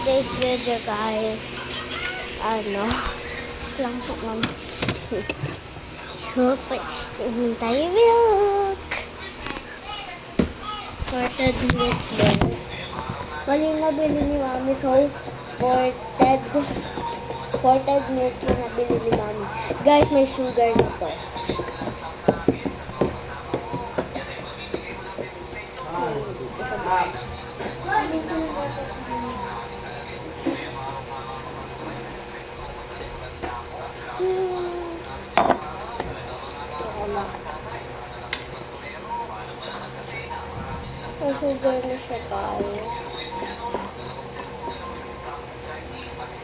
today's video, guys. Ano? Lang po, ma'am. So, tayo milk. Sorted milk din. Mali na bili ni mami. So, sorted milk yung nabili ni mami. Guys, may sugar na to. May sugar na siya, guys.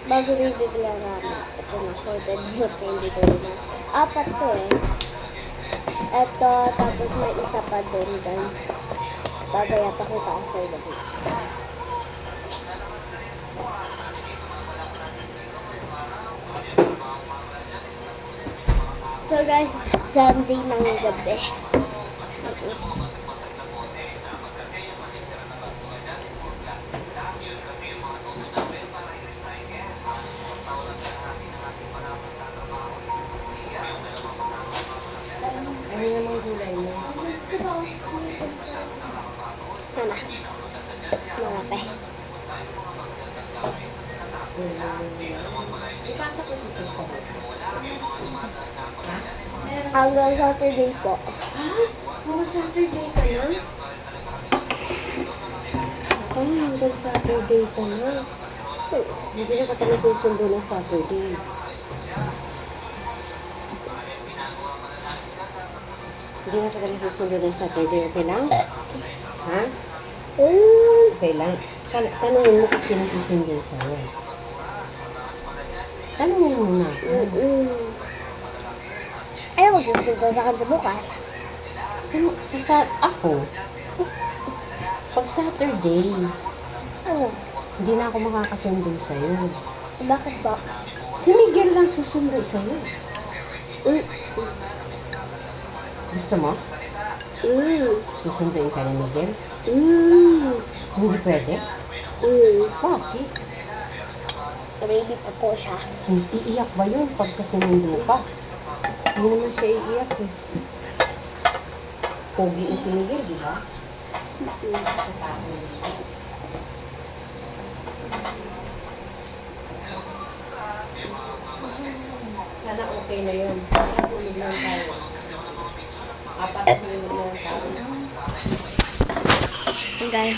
Bago rin bigla namin. Ito na, sorted milk. Hindi ko rin na. 4 to eh. Ito, tapos may isa pa doon, guys. Babaya, pakita ko sa'yo dito. So guys, Sunday ng gabi. Ano namang gulay mo? Ano? Malapay. Ipasa ko dito ko. Hanggang Saturday po. Ha? Mga Saturday ka na? Hanggang Saturday ka na. Hindi na ka pala susundo ng Saturday. Hindi na ka pala susundo ng Saturday. Okay lang? Ha? Okay lang. Tanungin mo kung sino susundo sa'yo. Tanungin mo na. Ayaw magsusunod sa kanta bukas. Ako? Pag Saturday, Ano? hindi na ako makakasundo sa'yo. Bakit ba? Si Miguel lang susundo sa'yo. Gusto mo? Susunduin ka ni Miguel? Hindi pwede? Bakit? Baby pa po siya. Iiyak ba yun pagka sinundo ka? Hindi naman siya iiyak eh. Pogi na si Miguel, di ba? Sana okay na yun. Tulog lang tayo. 4 na tulog lang tayo. Okay.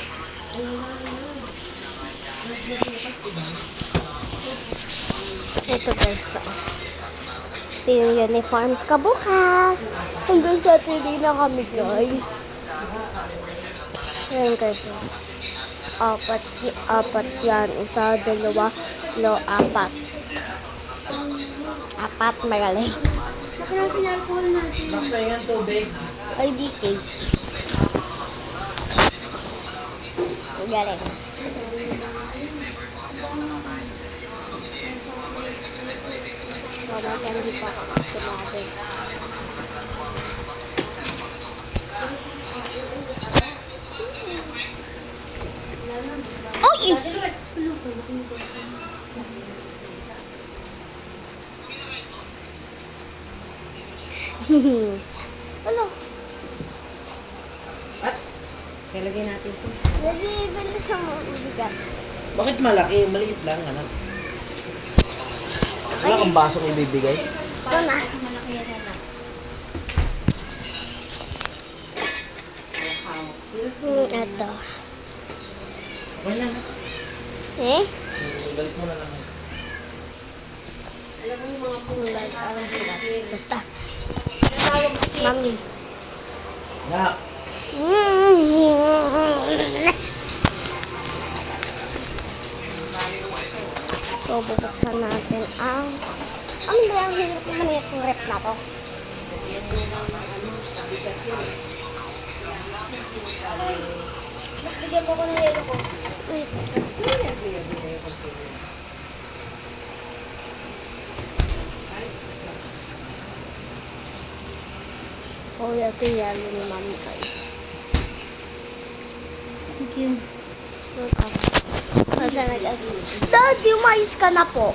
Ito guys. Ito yung uniform ka bukas. Hanggang Saturday na kami guys. Ayan guys. 4 yan. 1, 2, 3, 4. 4 magaling. Magpahingan tubig. ID case. Galing. Wala kang di pa kumain. Oy! Ano? Pats, ilagay natin ito. Lagi bilis ang bigat. Bakit malaki? Maliit lang, anak. Wala kang basong ibibigay? Ito na. Ito. Okay lang. Eh? Balik mo na lang. Alam mo yung mga Kulay. Parang bigat. Basta. Mami. Na. So, bubuksan natin ang... Ano ba yung hirap naman yung rep na to? Bigyan mo ko ng yelo ko. Wait. Oh, ito yung yelo ni mami guys. Thank you. Welcome. Basta Daddy, umayos ka na po.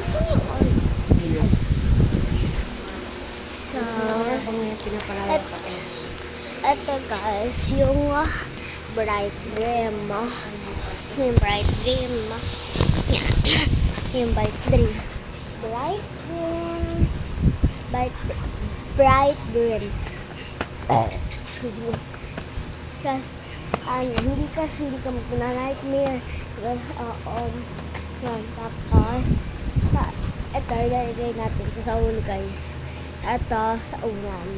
Saan yung oil? So, Habang may pinapalala pa kayo. ito guys, yung bright dream. Yung bright dream. Yung bright dream. Bright dream. Bright dreams. Kasi hindi ka magna-nightmare. Yan, tapos ito, ilalagay natin ito sa ulo guys. Ito, sa unan.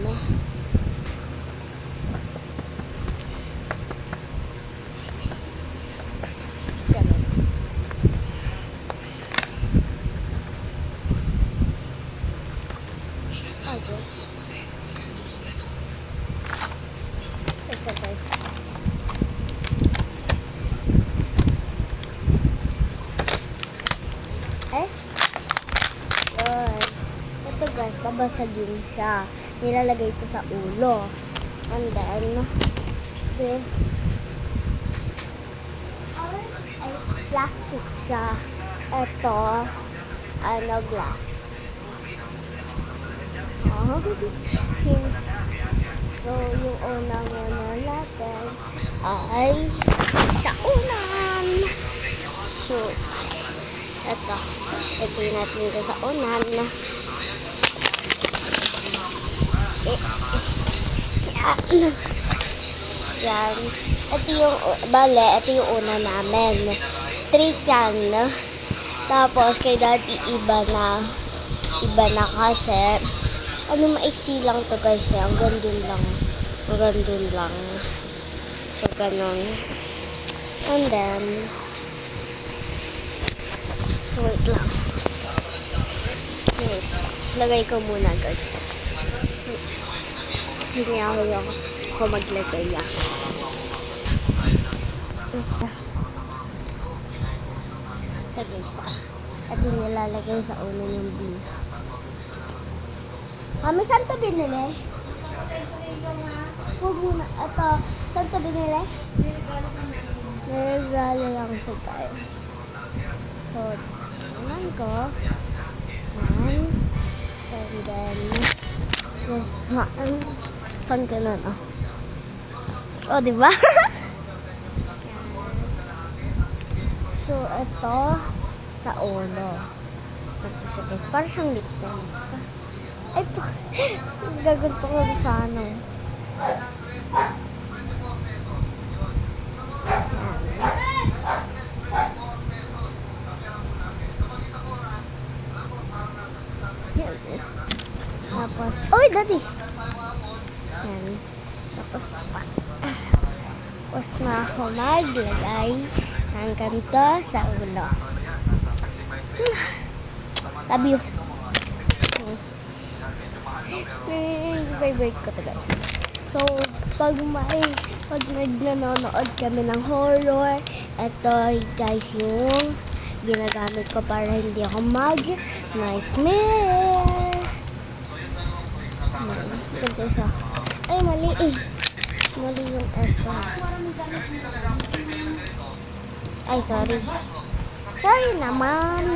Ganun. Okay. Isa guys. Yun. Ito guys, babasagin siya. Nilalagay ito sa ulo. And then, okay. Plastic siya. Ito, glass. So, yung unang natin ay sa unan. So, ito. Ito natin ito sa unan. Yan. Ito yung, ito yung una namin. Straight yan. Tapos, kay Daddy, iba na kasi, maiksi lang to guys. Hanggang dun lang. So, ganun. And then, so, wait lang. Wait. Lagay ko muna guys. Hindi ako maglagay ako. Oops. Ito guys. Ito nilalagay sa ulo yung blue. Mami, saan ito binili? Huwag muna. Ito, saan ito binili? Niregalo lang ito guys. So, tingnan ko. And then, yes, fun ka nun, oh. Oh, diba? So, ito, sa ulo. Ito siya guys. Parang siyang lip balm. Ay, gaganto ko sa ano. Tapos, oy, Daddy! Yan. Tapos na ako maglagay ng ganito sa ulo. Love you. Favorite ko to guys. So, pag nanonood kami ng horror, ito guys yung ginagamit ko para hindi ako mag-nightmare. Ganito siya. Ay, mali eh. Mali yung ito. Ay, sorry. Sorry naman.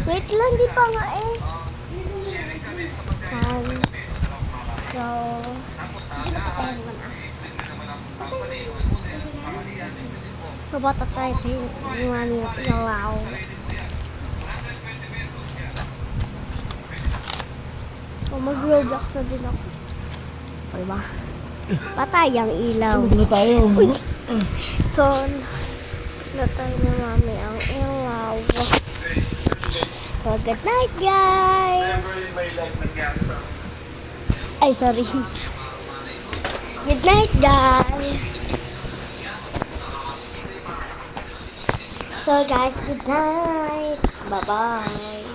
Wait lang, di pa nga eh. So, sige na patayin mo na. Kabata tayo yung ano yung ilaw. So, mag-Roblox na din ako. Diba? Patay ang ilaw. Huwag na tayo. Uy. So, natay na mami ang ilaw. So, good night, guys! Ay, sorry. Good night, guys! So, guys, good night! Bye-bye!